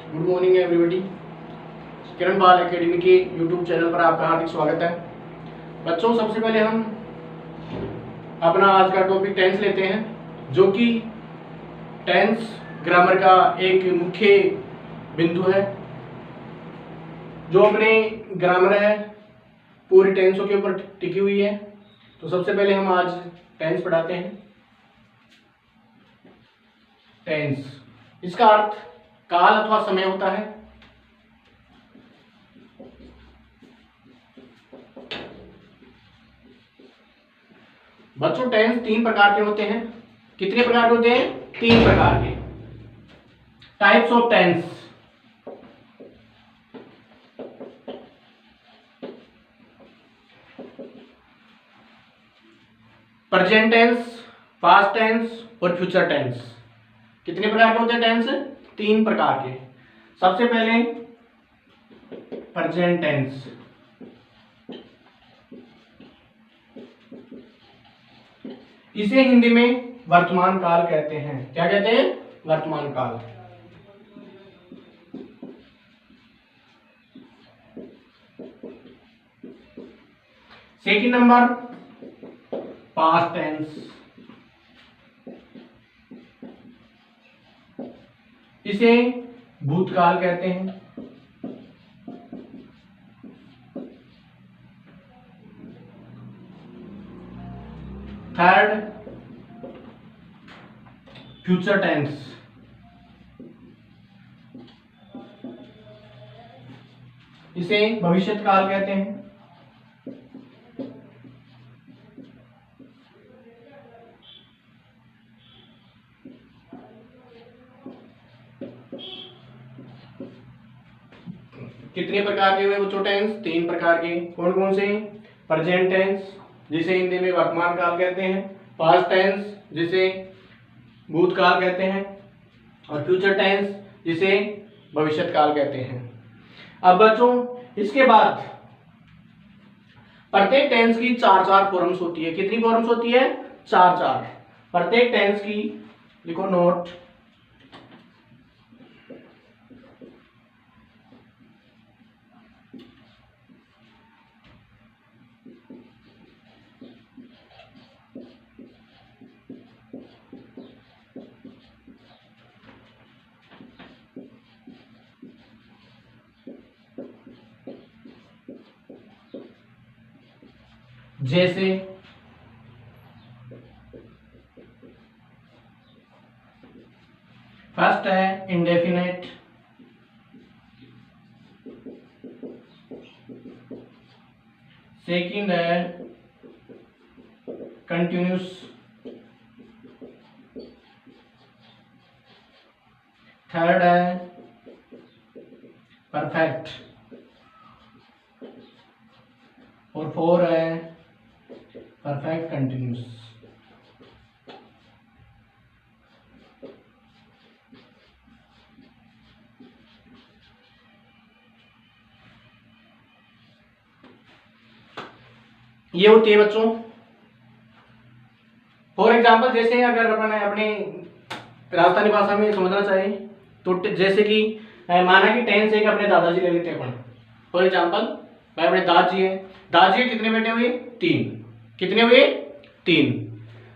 Good morning everybody. किरण बाल academy के YouTube channel पर आपका हार्दिक स्वागत है। बच्चों, सबसे पहले हम अपना आज का टॉपिक टेंस लेते हैं, जो कि टेंस ग्रामर का एक मुख्य बिंदु है। जो अपने ग्रामर है पूरी टेंसों के ऊपर टिकी हुई है। तो सबसे पहले हम आज टेंस पढ़ाते हैं। टेंस, इसका अर्थ काल अथवा समय होता है। बच्चों, टेंस तीन प्रकार के होते हैं। कितने प्रकार के होते हैं? तीन प्रकार के। Types of tense. Present tense, past tense और फ्यूचर टेंस। कितने प्रकार के होते हैं टेंस? तीन प्रकार के। सबसे पहले प्रेजेंट टेंस। इसे हिंदी में वर्तमान काल कहते हैं। क्या कहते हैं? वर्तमान काल। Second number past tense. इसे भूतकाल कहते हैं। Third future tense. इसे भविष्यत काल कहते हैं। कितने प्रकार के हुए बच्चों टेंस? तीन प्रकार के। कौन कौन से? प्रेजेंट टेंस, जिसे हिंदी में वर्तमान काल कहते हैं। पास्ट टेंस, जिसे भूतकाल कहते हैं। और फ्यूचर टेंस, जिसे भविष्यत काल कहते हैं। अब बच्चों, इसके बाद प्रत्येक टेंस की चार चार फॉर्म्स होती है। कितनी फॉर्म्स होती है? चार चार। प्रत्येक टेंस की लिखो नोट। जैसे फर्स्ट है इंडेफिनेट, सेकंड है कंटिन्यूस, थर्ड है परफेक्ट और फोर है परफेक्ट कंटिन्यूस। ये होती है बच्चों। फॉर एग्जाम्पल, जैसे अगर अपन अपने राजस्थानी भाषा में समझना चाहे तो जैसे कि माना कि टेंस एक अपने दादाजी ले लेते हैं अपन। फॉर एग्जाम्पल, भाई अपने दादाजी है। दादाजी के कितने बेटे हुए? तीन। कितने हुए? तीन।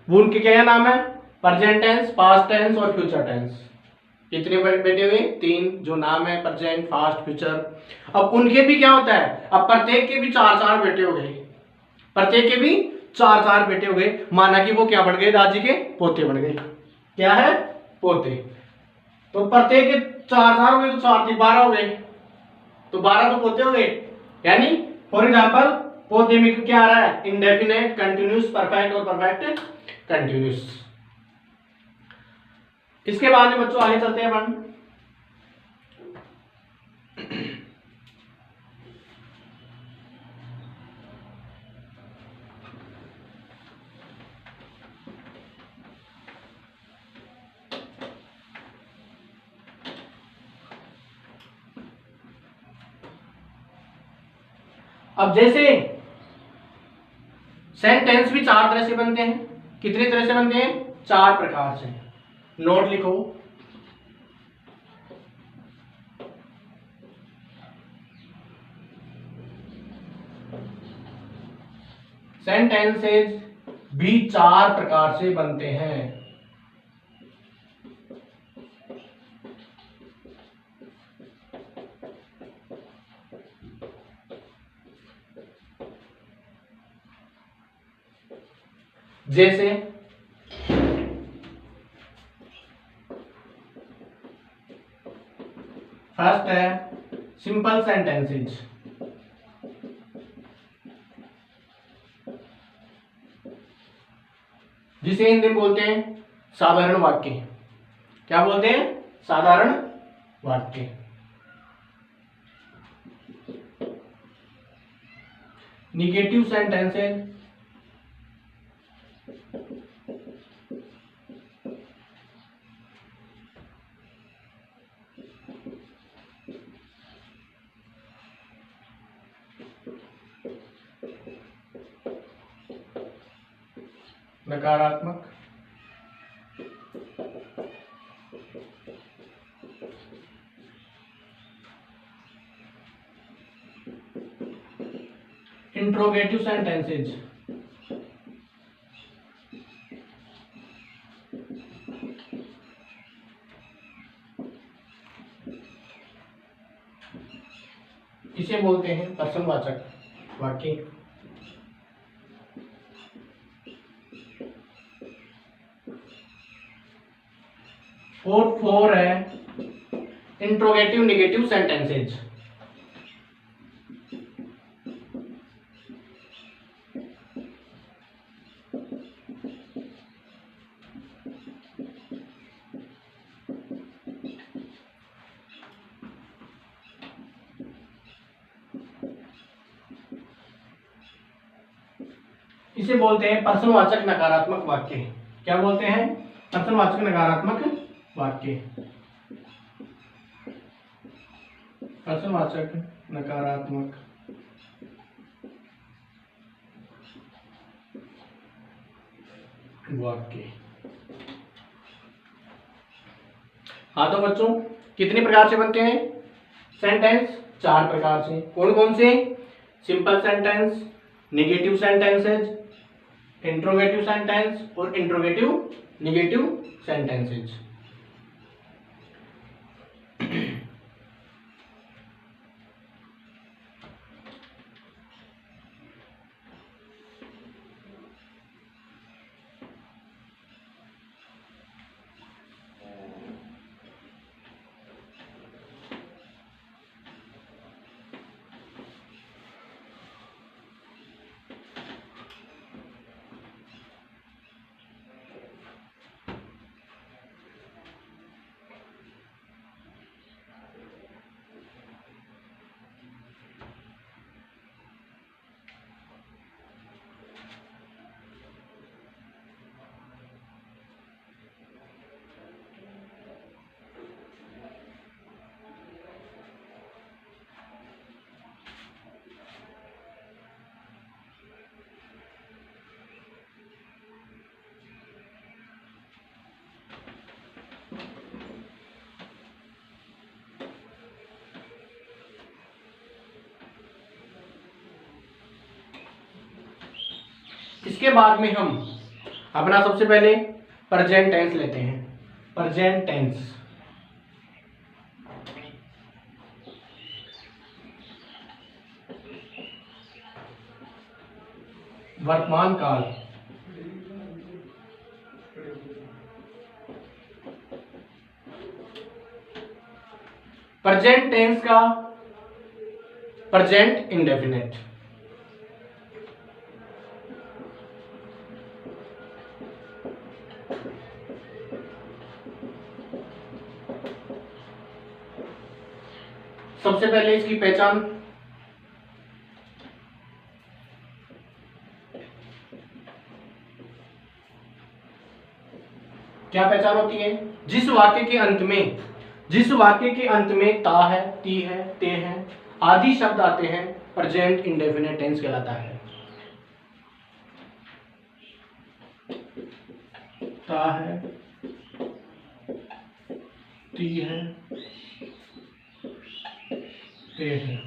वो उनके क्या नाम है? प्रेजेंट टेंस, पास्ट टेंस और फ्यूचर टेंस। कितने बेटे हुए? तीन, जो नाम है प्रेजेंट, पास्ट, फ्यूचर। अब उनके भी क्या होता है? अब प्रत्येक के भी चार चार बेटे हो गए। प्रत्येक के भी चार चार बेटे हो गए। माना कि वो क्या बन गए? दादाजी के पोते बन गए। क्या है? पोते। तो प्रत्येक के चार चार हो गए तो चार थी 12 हो गए। तो 12 तो पोते हो गए। यानी फॉर एग्जाम्पल, पोते में क्या आ रहा है? इंडेफिनेट, कंटिन्यूस, परफेक्ट और परफेक्ट कंटिन्यूस। इसके बाद में बच्चों आगे चलते हैं अपन। अब जैसे सेंटेंस भी चार तरह से बनते हैं। कितनी तरह से बनते हैं? चार प्रकार से। नोट लिखो। सेंटेंसेज भी 4 प्रकार से बनते हैं। जैसे फर्स्ट है सिंपल सेंटेंसेज, जिसे हिंदी में बोलते हैं साधारण वाक्य। क्या बोलते हैं? साधारण वाक्य। निगेटिव सेंटेंसेज, नकारात्मक। इंट्रोगेटिव सेंटेंसेज, इसे बोलते हैं प्रश्नवाचक वाक्य। फोर है इंट्रोगेटिव निगेटिव सेंटेंसेज। इसे बोलते हैं प्रश्नवाचक नकारात्मक वाक्य। क्या बोलते हैं? प्रश्नवाचक नकारात्मक वाक्य। प्रश्नवाचक नकारात्मक वाक्य। हाँ तो बच्चों, कितने प्रकार से बनते हैं सेंटेंस? 4 प्रकार से। कौन कौन से? Simple sentence, negative sentences, interrogative sentence और इंट्रोगेटिव निगेटिव सेंटेंसेज। इसके बाद में हम अपना सबसे पहले प्रेजेंट टेंस लेते हैं। प्रेजेंट टेंस, वर्तमान काल। प्रेजेंट टेंस का प्रेजेंट इंडेफिनिट। सबसे पहले इसकी पहचान, क्या पहचान होती है? जिस वाक्य के अंत में ता है, ती है, ते है आदि शब्द आते हैं, प्रेजेंट इंडेफिनिट टेंस कहलाता है। ता है, ती है, ते है।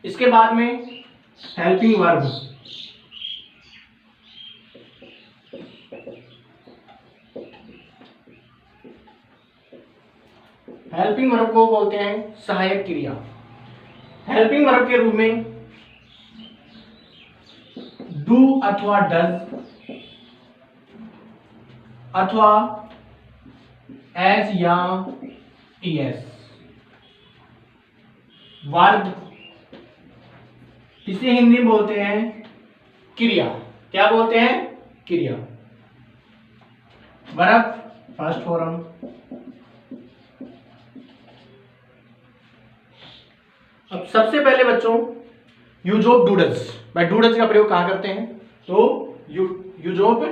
इसके बाद में हेल्पिंग वर्ब, हेल्पिंग वर्ब को बोलते हैं सहायक क्रिया। हेल्पिंग वर्ब के रूप में डू अथवा डज अथवा एस या ईएस। वर्ब, इसे हिंदी में बोलते हैं क्रिया। क्या बोलते हैं? क्रिया। वर्ब फर्स्ट फॉर्म, अब सबसे पहले बच्चों यूज ऑफ डूडल्स, भाई डूडल्स का प्रयोग कहां करते हैं? तो use of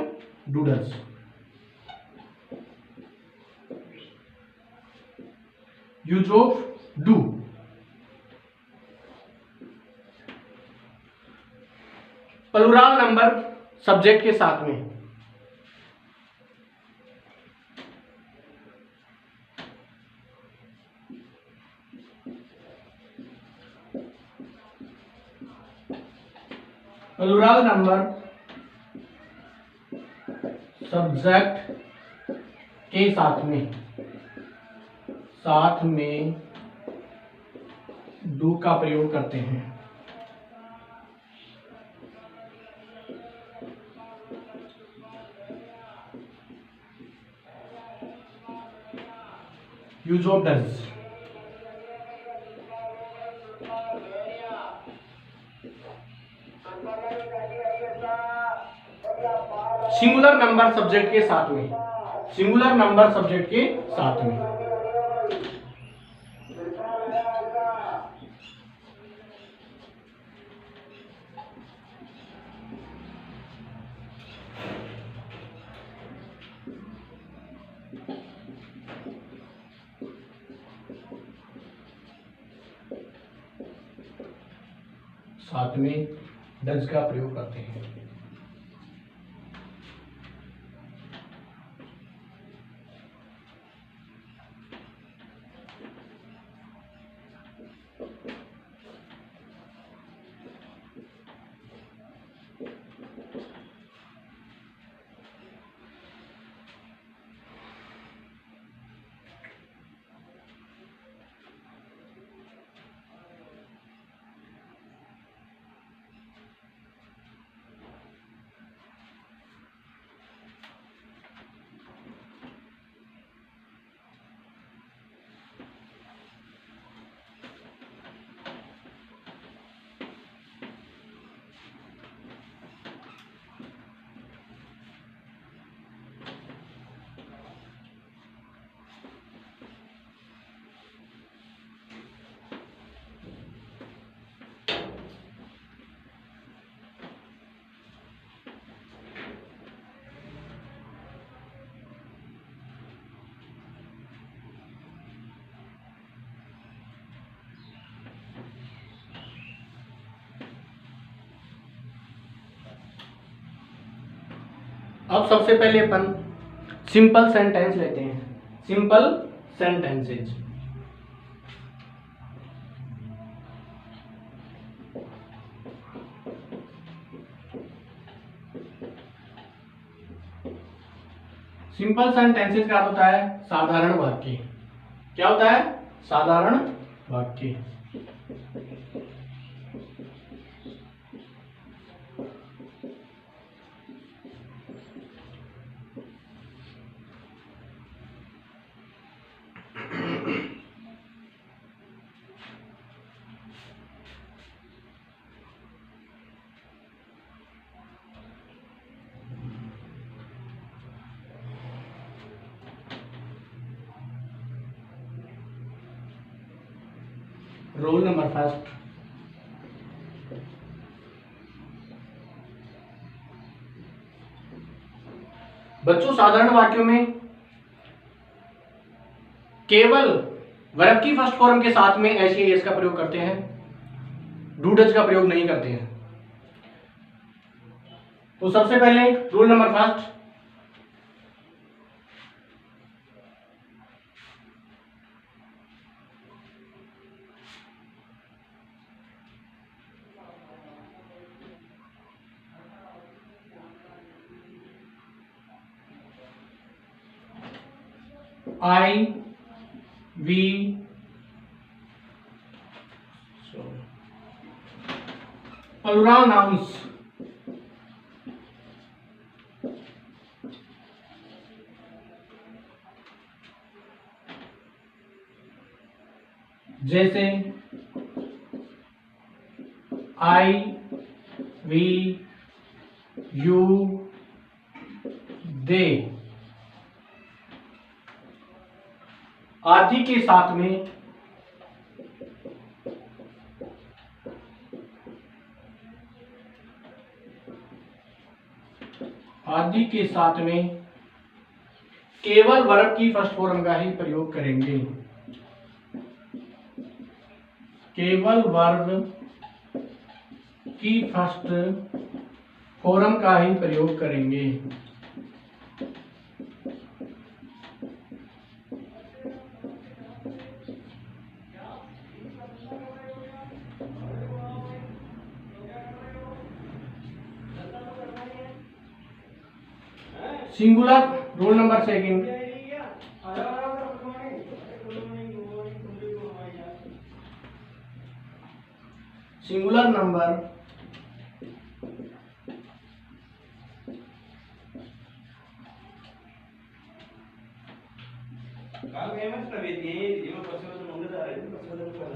doodles, use of do. Plural number subject के साथ में, प्लुरल नंबर सब्जेक्ट के साथ में डू का प्रयोग करते हैं। Use of does, singular number subject के साथ में, सिंगुलर नंबर सब्जेक्ट के साथ में। साथ में डज का प्रयोग करते हैं। अब सबसे पहले अपन सिंपल सेंटेंस लेते हैं, सिंपल सेंटेंसेज। सिंपल सेंटेंसेज का होता है साधारण वाक्य। क्या होता है? साधारण वाक्य। रोल नंबर फर्स्ट, बच्चों साधारण वाक्यों में केवल वर्ब की फर्स्ट फॉर्म के साथ में एस या एस का प्रयोग करते हैं, डू डज का प्रयोग नहीं करते हैं। तो सबसे पहले rule number first, I we plural nouns जैसे आई वी यू दे आदि के साथ में केवल वर्ब की फर्स्ट फॉर्म का ही प्रयोग करेंगे। केवल वर्ब की फर्स्ट फॉर्म का ही प्रयोग करेंगे। Singular rule number second, singular number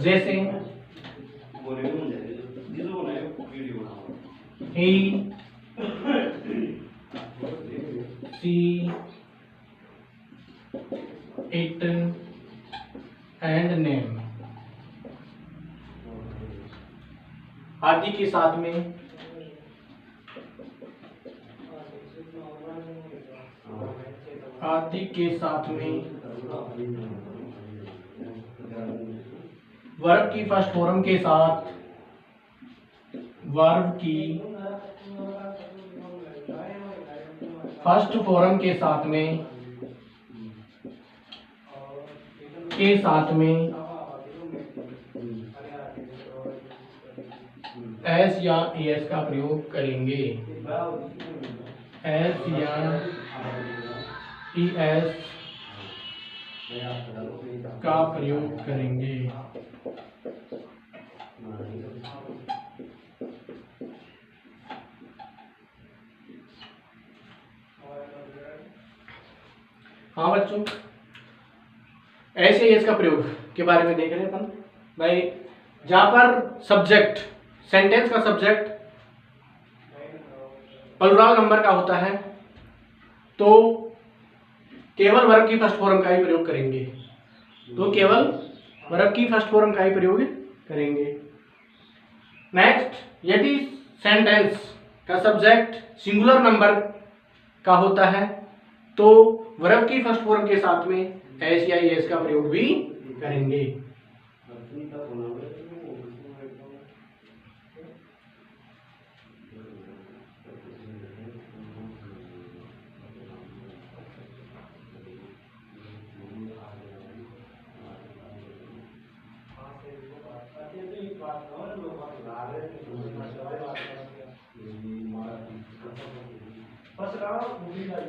जैसे ही सी इट एंड नेम आदि के साथ में वर्ब की फर्स्ट फॉर्म के साथ वर्ब की फर्स्ट फॉर्म के साथ में एस या एस का प्रयोग करेंगे। एस या एस का प्रयोग करेंगे। हाँ बच्चों, ऐसे एस का प्रयोग के बारे में देख रहे हैं अपन भाई। जहां पर सब्जेक्ट, सेंटेंस का सब्जेक्ट प्लूरल नंबर का होता है तो केवल वर्ब की फर्स्ट फॉर्म का ही प्रयोग करेंगे। नेक्स्ट, यदि सेंटेंस का सब्जेक्ट सिंगुलर नंबर का होता है तो वर्ब की फर्स्ट फॉर्म के साथ में एस या एस का प्रयोग भी करेंगे।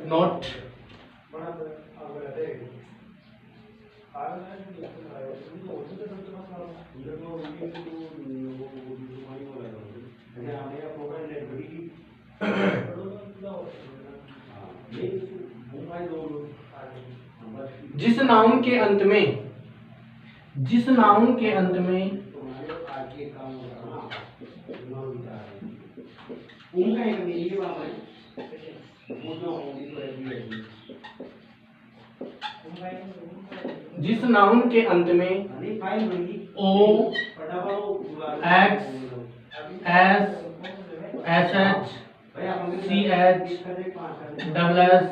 नोट जिस नाउन के अंत में जिस नाउन के अंत में O, X, S, H H, C H, double S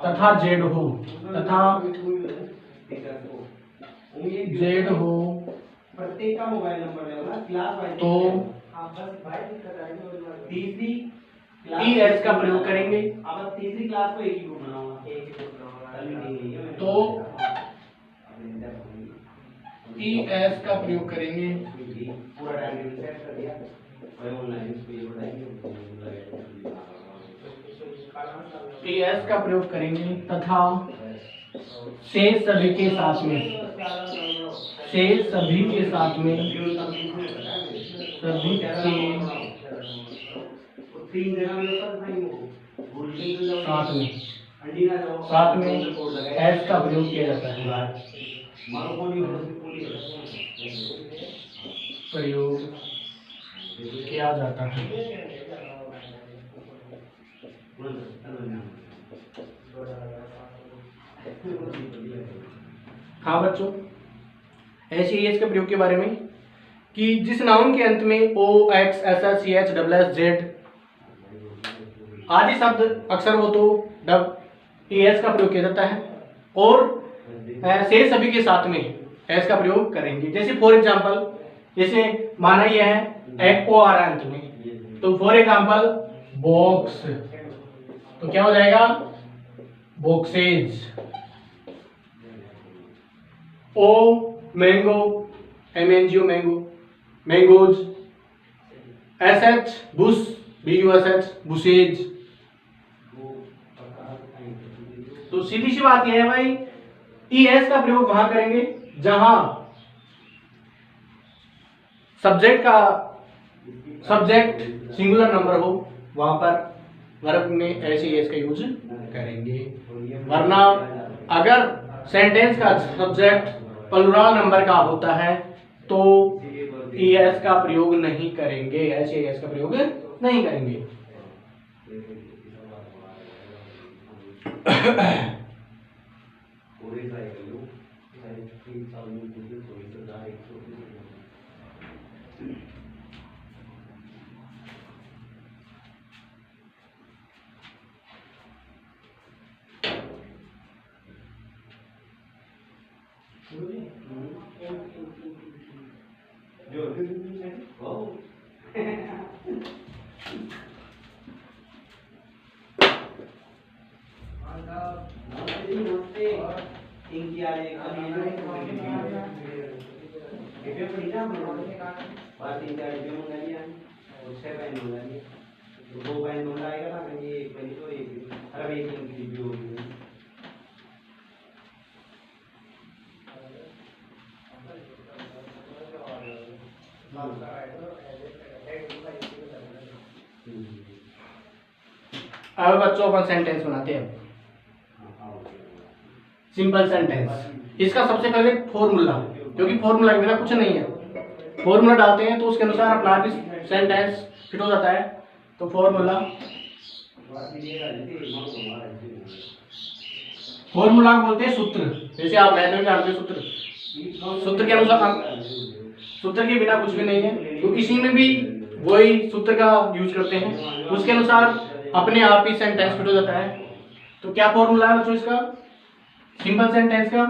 तथा जेड हो प्रत्येक का मोबाइल नंबर है क्लास वाइज तो तीसरी ई एस का प्रयोग करेंगे। अब तीसरी क्लास को एक ही ग्रुप बनाऊंगा तो ई एस का प्रयोग करेंगे। पूरा टाइम सेट कर दिया और ऑनलाइन इस पे ई एस का प्रयोग करेंगे तथा से सभी के साथ में, से सभी के साथ में, सभी के साथ में एस का प्रयोग किया जाता है, प्रयोग किया जाता है। हाँ बच्चों, ऐसे एस के प्रयोग के बारे में कि जिस नाउन के अंत में O X S S C H double S Z आदि शब्द अक्सर हो तो एस का प्रयोग किया जाता है, और से सभी के साथ में एस का प्रयोग करेंगे। जैसे फॉर एग्जाम्पल, जैसे माना यह है एक ओ आ रहा है अंत में, तो फॉर एग्जाम्पल बॉक्स, तो क्या हो जाएगा boxes. O mango, MNGO mango, mangoes. SH bush, BUSH bushes. तो सीधी सी बात यह है भाई, ES का प्रयोग वहां करेंगे जहां सब्जेक्ट सिंगुलर नंबर हो, वहां पर वर्ब में ऐसे एस का यूज करेंगे। वरना अगर सेंटेंस का सब्जेक्ट प्लुरल नंबर का होता है तो ES का प्रयोग नहीं करेंगे, ऐसे एस का प्रयोग नहीं करेंगे। अब बच्चों अपन सेंटेंस बनाते हैं, सिंपल सेंटेंस। इसका सबसे पहले फॉर्मूला, क्योंकि फॉर्मूला के बिना कुछ नहीं है। फॉर्मूला डालते हैं तो उसके अनुसार अपना भी सेंटेंस फिट हो जाता है। तो फॉर्मूला बोलते हैं सूत्र। जैसे आप मैथ में जानते हैं सूत्र के अनुसार, सूत्र के बिना कुछ भी नहीं है, तो इसी में भी वही सूत्र का यूज करते हैं, उसके अनुसार अपने आप ही सेंटेंस फिट हो जाता है। तो क्या फॉर्मूला है बच्चों इसका, सिंपल सेंटेंस का?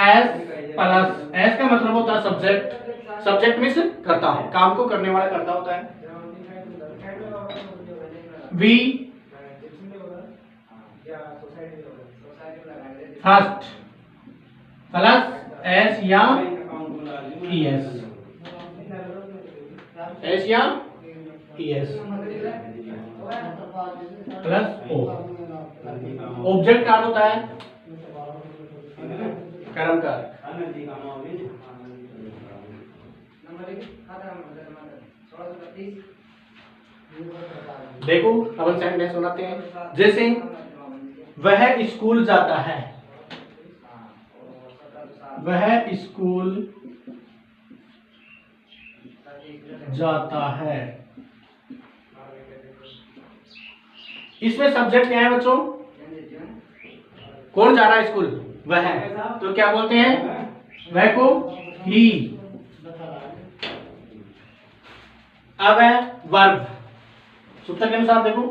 एस प्लस, एस का मतलब होता है सब्जेक्ट, सब्जेक्ट मींस करता है, काम को करने वाला करता होता है। वी फर्स्ट प्लस एस या ES, एस या ES प्लस ओ। ऑब्जेक्ट का होता है कर्म का। देखो अपन सेंटेंस बनाते हैं। जैसे वह स्कूल जाता है, वह स्कूल जाता है। इसमें सब्जेक्ट क्या है बच्चों, कौन जा रहा है स्कूल, वह। तो क्या बोलते हैं वह को ही। अब है वर्ब, सूत्र के अनुसार देखो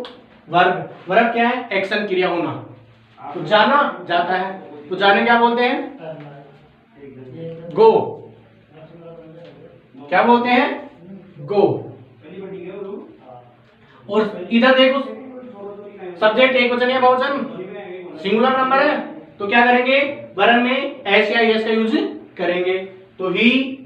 वर्ब, वर्ब क्या है, एक्शन क्रिया होना। तो जाना जाता है, तो जाने क्या बोलते हैं, गो। क्या बोलते हैं, गो। और इधर देखो सब्जेक्ट एक वचन या बहुवचन, सिंगुलर नंबर है, तो क्या करेंगे, वर्ब में एस या एस का यूज करेंगे। तो ही,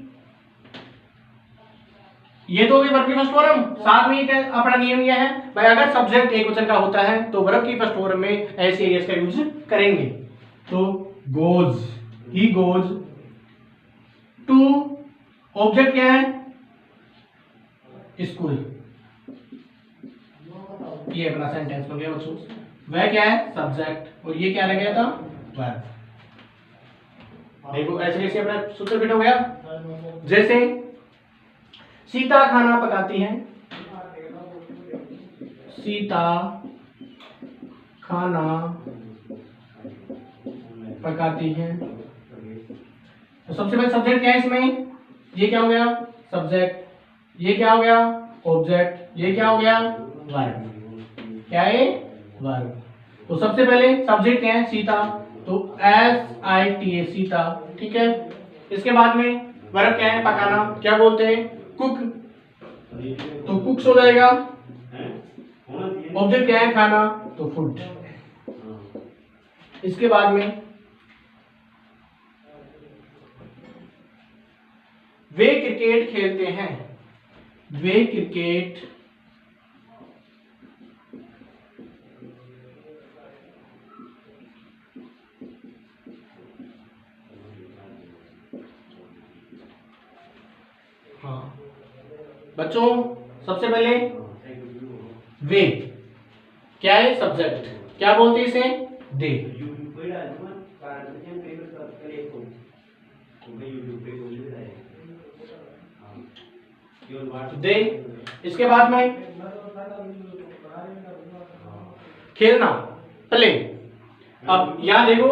ये तो होगी वर्ब की फर्स्ट फॉर्म। साथ में अपना नियम यह है भाई, अगर सब्जेक्ट एक वचन का होता है तो वर्ब की फर्स्ट फॉर्म में एस या एस का यूज करेंगे। तो goes, he goes to, object क्या है, स्कूल, ये अपना सेंटेंस हो गया बच्चों। वह क्या है, सब्जेक्ट, और ये क्या रह गया था, वर्ब। देखो ऐसे कैसे अपना सूत्र फिट हो गया। जैसे सीता खाना पकाती है, सीता खाना पकाती है, तो सबसे पहले सब्जेक्ट क्या है इसमें, ये क्या हो गया, सब्जेक्ट, ये क्या हो गया, ऑब्जेक्ट, ये क्या हो गया, वर्ब। क्या है, वर्ब। तो सबसे पहले सब्जेक्ट क्या है, सीता, तो SITA, सीता, ठीक है। इसके बाद में वर्ब क्या है, पकाना, क्या बोलते हैं, कुक, तो कुक्स हो जाएगा। ऑब्जेक्ट क्या है, खाना, तो फूड। इसके बाद में वे क्रिकेट खेलते हैं, वे क्रिकेट हाँ बच्चों, सबसे पहले वे क्या है, सब्जेक्ट, क्या बोलते हैं इसे, दे। दे। इसके बाद में खेलना, प्ले। अब यहां देखो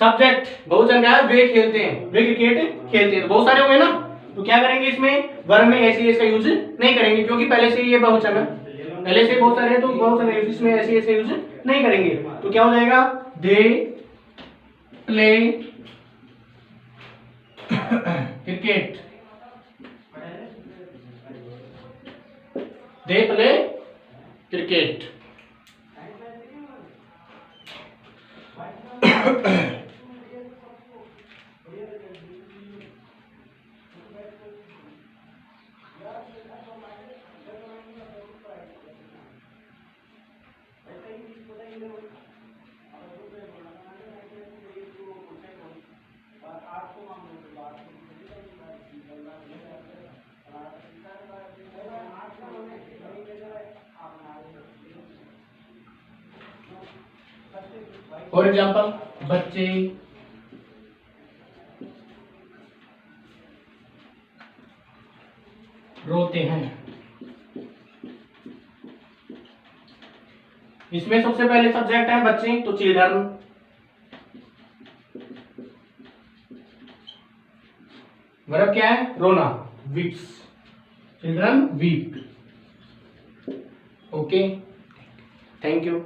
सब्जेक्ट बहुवचन का है, वे खेलते हैं, वे क्रिकेट खेलते हैं, तो बहुत सारे हो गए ना। तो क्या करेंगे इसमें, वर्ब में ऐसी इसका यूज नहीं करेंगे, क्योंकि पहले से ये बहुवचन है, पहले से बहुत सारे हैं, तो बहुवचन है, इसमें ऐसी ऐसे यूज नहीं करेंगे। तो क्या हो जाएगा, they play cricket, they play cricket. For example, बच्चे रोते हैं। इसमें सबसे पहले सब्जेक्ट है बच्चे, तो चिल्ड्रन, वर्ब क्या है, रोना, weeps, children weep. Okay, thank you.